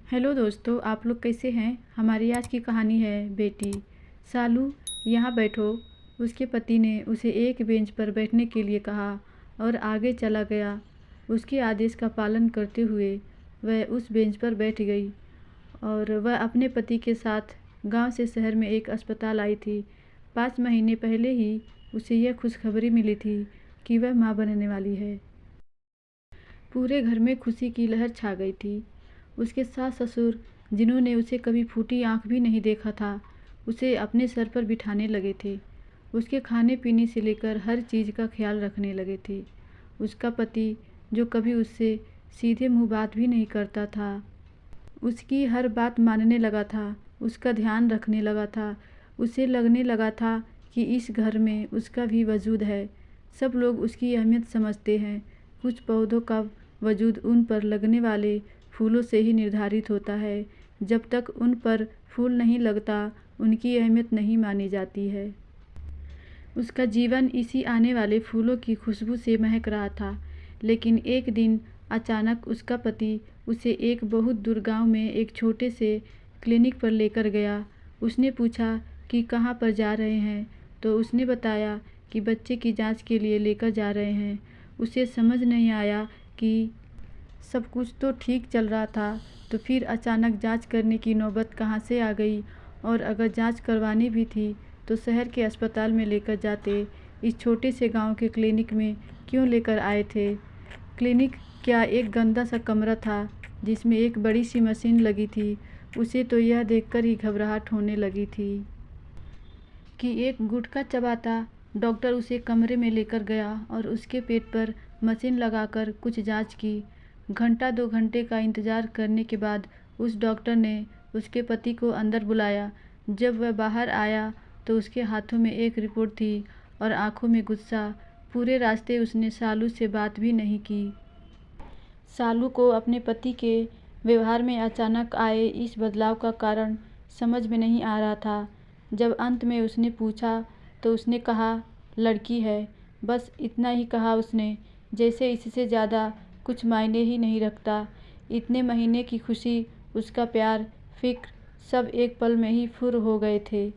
Hello दोस्तों, आप लोग कैसे हैं। हमारी आज की कहानी है बेटी। सालू, यहाँ बैठो। उसके पति ने उसे एक बेंच पर बैठने के लिए कहा और आगे चला गया। उसके आदेश का पालन करते हुए वह उस बेंच पर बैठ गई और वह अपने पति के साथ गांव से शहर में एक अस्पताल आई थी। 5 महीने पहले ही उसे यह खुशखबरी मिली थी कि वह माँ बनने वाली है। पूरे घर में खुशी की लहर छा गई थी। उसके सास ससुर, जिन्होंने उसे कभी फूटी आंख भी नहीं देखा था, उसे अपने सर पर बिठाने लगे थे। उसके खाने पीने से लेकर हर चीज़ का ख्याल रखने लगे थे। उसका पति, जो कभी उससे सीधे मुंह बात भी नहीं करता था, उसकी हर बात मानने लगा था, उसका ध्यान रखने लगा था। उसे लगने लगा था कि इस घर में उसका भी वजूद है। सब लोग उसकी अहमियत समझते हैं। कुछ पौधों का वजूद उन पर लगने वाले फूलों से ही निर्धारित होता है। जब तक उन पर फूल नहीं लगता, उनकी अहमियत नहीं मानी जाती है। उसका जीवन इसी आने वाले फूलों की खुशबू से महक रहा था। लेकिन एक दिन अचानक उसका पति उसे एक बहुत दूर गांव में एक छोटे से क्लिनिक पर लेकर गया। उसने पूछा कि कहाँ पर जा रहे हैं, तो उसने बताया कि बच्चे की जांच के लिए लेकर जा रहे हैं। उसे समझ नहीं आया कि सब कुछ तो ठीक चल रहा था, तो फिर अचानक जांच करने की नौबत कहाँ से आ गई। और अगर जांच करवानी भी थी तो शहर के अस्पताल में लेकर जाते, इस छोटे से गांव के क्लिनिक में क्यों लेकर आए थे। क्लिनिक क्या एक गंदा सा कमरा था जिसमें एक बड़ी सी मशीन लगी थी। उसे तो यह देखकर ही घबराहट होने लगी थी कि एक गुटखा चबाता डॉक्टर उसे कमरे में लेकर गया और उसके पेट पर मशीन लगाकर कुछ जांच की। घंटा 2 घंटे का इंतज़ार करने के बाद उस डॉक्टर ने उसके पति को अंदर बुलाया। जब वह बाहर आया तो उसके हाथों में एक रिपोर्ट थी और आंखों में गुस्सा। पूरे रास्ते उसने सालू से बात भी नहीं की। सालू को अपने पति के व्यवहार में अचानक आए इस बदलाव का कारण समझ में नहीं आ रहा था। जब अंत में उसने पूछा तो उसने कहा, लड़की है। बस इतना ही कहा उसने, जैसे इससे ज़्यादा कुछ मायने ही नहीं रखता। इतने महीने की खुशी, उसका प्यार, फिक्र, सब एक पल में ही फुर हो गए थे।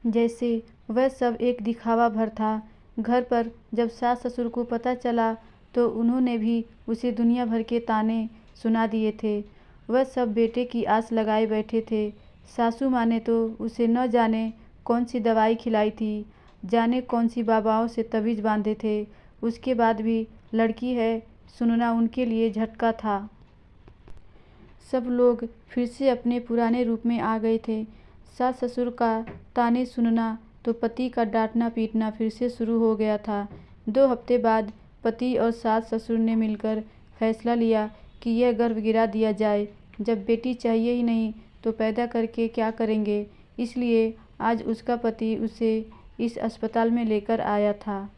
जैसे वह सब एक दिखावा भर था। घर पर जब सास ससुर को पता चला तो उन्होंने भी उसे दुनिया भर के ताने सुना दिए थे। वह सब बेटे की आस लगाए बैठे थे। सासू माँ ने तो उसे न जाने कौन सी दवाई खिलाई थी, जाने कौन सी बाबाओं से तवीज़ बांधे थे। उसके बाद भी लड़की है सुनना उनके लिए झटका था। सब लोग फिर से अपने पुराने रूप में आ गए थे। सास ससुर का ताने सुनना तो पति का डांटना पीटना फिर से शुरू हो गया था। 2 हफ्ते बाद पति और सास ससुर ने मिलकर फैसला लिया कि यह गर्भ गिरा दिया जाए। जब बेटी चाहिए ही नहीं तो पैदा करके क्या करेंगे। इसलिए आज उसका पति उसे इस अस्पताल में लेकर आया था।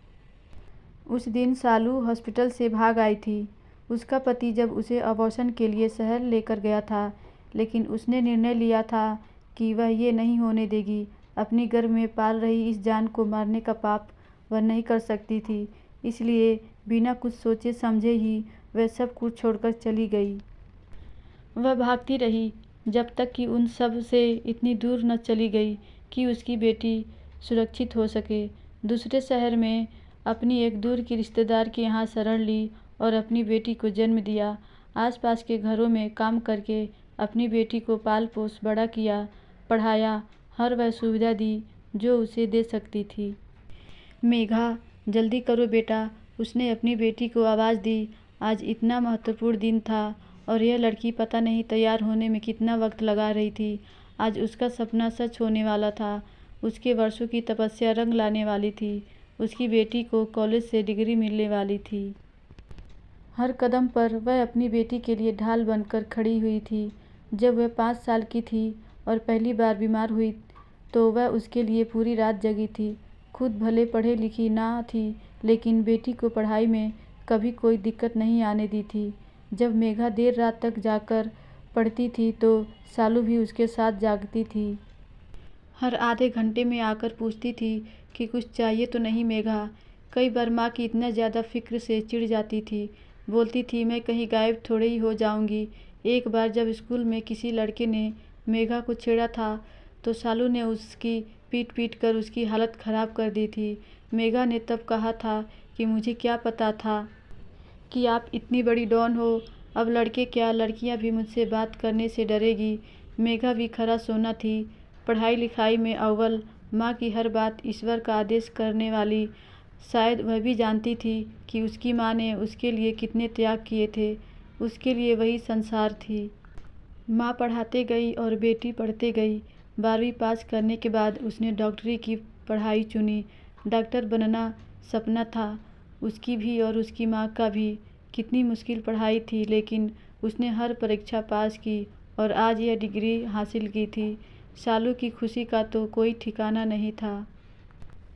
उस दिन सालू हॉस्पिटल से भाग आई थी। उसका पति जब उसे अबॉर्शन के लिए शहर लेकर गया था, लेकिन उसने निर्णय लिया था कि वह ये नहीं होने देगी। अपनी गर्भ में पाल रही इस जान को मारने का पाप वह नहीं कर सकती थी। इसलिए बिना कुछ सोचे समझे ही वह सब कुछ छोड़कर चली गई। वह भागती रही जब तक कि उन सब से इतनी दूर न चली गई कि उसकी बेटी सुरक्षित हो सके। दूसरे शहर में अपनी एक दूर की रिश्तेदार के यहाँ शरण ली और अपनी बेटी को जन्म दिया। आसपास के घरों में काम करके अपनी बेटी को पाल पोस बड़ा किया, पढ़ाया, हर वह सुविधा दी जो उसे दे सकती थी। मेघा, जल्दी करो बेटा, उसने अपनी बेटी को आवाज़ दी। आज इतना महत्वपूर्ण दिन था और यह लड़की पता नहीं तैयार होने में कितना वक्त लगा रही थी। आज उसका सपना सच होने वाला था। उसके वर्षों की तपस्या रंग लाने वाली थी। उसकी बेटी को कॉलेज से डिग्री मिलने वाली थी। हर कदम पर वह अपनी बेटी के लिए ढाल बनकर खड़ी हुई थी। जब वह 5 साल की थी और पहली बार बीमार हुई तो वह उसके लिए पूरी रात जगी थी। खुद भले पढ़ी लिखी ना थी, लेकिन बेटी को पढ़ाई में कभी कोई दिक्कत नहीं आने दी थी। जब मेघा देर रात तक जाकर पढ़ती थी तो सालू भी उसके साथ जागती थी। हर आधे घंटे में आकर पूछती थी कि कुछ चाहिए तो नहीं मेघा। कई बार माँ की इतना ज़्यादा फिक्र से चिढ़ जाती थी। बोलती थी, मैं कहीं गायब थोड़े ही हो जाऊंगी, एक बार जब स्कूल में किसी लड़के ने मेघा को छेड़ा था तो सालू ने उसकी पीट पीट कर उसकी हालत ख़राब कर दी थी। मेघा ने तब कहा था कि मुझे क्या पता था कि आप इतनी बड़ी डॉन हो। अब लड़के क्या, लड़कियां भी मुझसे बात करने से डरेगी। मेघा भी खरा सोना थी, पढ़ाई लिखाई में अव्वल, माँ की हर बात ईश्वर का आदेश करने वाली। शायद वह भी जानती थी कि उसकी माँ ने उसके लिए कितने त्याग किए थे, उसके लिए वही संसार थी। माँ पढ़ाते गई और बेटी पढ़ते गई। 12वीं पास करने के बाद उसने डॉक्टरी की पढ़ाई चुनी। डॉक्टर बनना सपना था उसकी भी और उसकी माँ का भी। कितनी मुश्किल पढ़ाई थी, लेकिन उसने हर परीक्षा पास की और आज यह डिग्री हासिल की थी। सालू की खुशी का तो कोई ठिकाना नहीं था।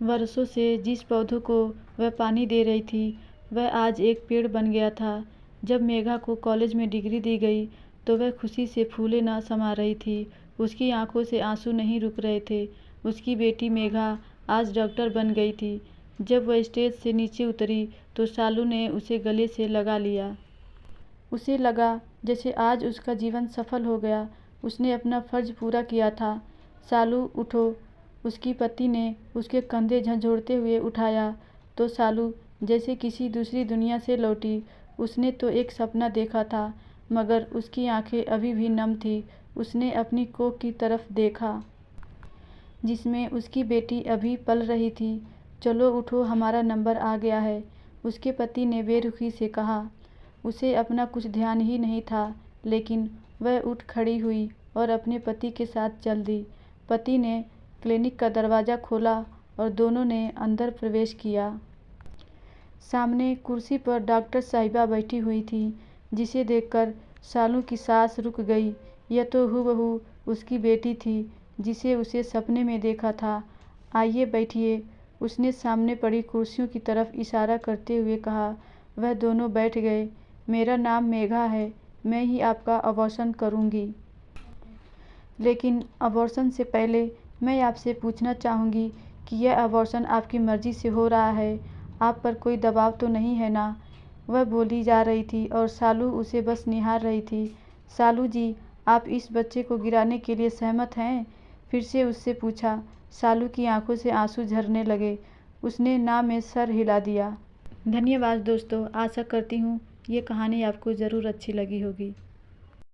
वर्षों से जिस पौधों को वह पानी दे रही थी, वह आज एक पेड़ बन गया था। जब मेघा को कॉलेज में डिग्री दी गई तो वह खुशी से फूले न समा रही थी। उसकी आंखों से आंसू नहीं रुक रहे थे। उसकी बेटी मेघा आज डॉक्टर बन गई थी। जब वह स्टेज से नीचे उतरी तो सालू ने उसे गले से लगा लिया। उसे लगा जैसे आज उसका जीवन सफल हो गया, उसने अपना फर्ज पूरा किया था। सालू उठो, उसकी पति ने उसके कंधे झंझोड़ते हुए उठाया तो सालू जैसे किसी दूसरी दुनिया से लौटी। उसने तो एक सपना देखा था, मगर उसकी आंखें अभी भी नम थी। उसने अपनी कोख की तरफ देखा जिसमें उसकी बेटी अभी पल रही थी। चलो उठो, हमारा नंबर आ गया है, उसके पति ने बेरुखी से कहा। उसे अपना कुछ ध्यान ही नहीं था, लेकिन वह उठ खड़ी हुई और अपने पति के साथ चल दी। पति ने क्लिनिक का दरवाज़ा खोला और दोनों ने अंदर प्रवेश किया। सामने कुर्सी पर डॉक्टर साहिबा बैठी हुई थी, जिसे देखकर सालू की सांस रुक गई। यह तो हूबहू उसकी बेटी थी, जिसे उसे सपने में देखा था। आइए बैठिए, उसने सामने पड़ी कुर्सियों की तरफ इशारा करते हुए कहा। वह दोनों बैठ गए। मेरा नाम मेघा है, मैं ही आपका अबॉर्शन करूंगी। लेकिन अबॉर्शन से पहले मैं आपसे पूछना चाहूँगी कि यह अबॉर्शन आपकी मर्ज़ी से हो रहा है, आप पर कोई दबाव तो नहीं है ना? वह बोली जा रही थी और सालू उसे बस निहार रही थी। सालू जी, आप इस बच्चे को गिराने के लिए सहमत हैं? फिर से उससे पूछा। सालू की आंखों से आंसू झरने लगे। उसने ना में सर हिला दिया। धन्यवाद दोस्तों, आशा करती हूँ ये कहानी आपको ज़रूर अच्छी लगी होगी।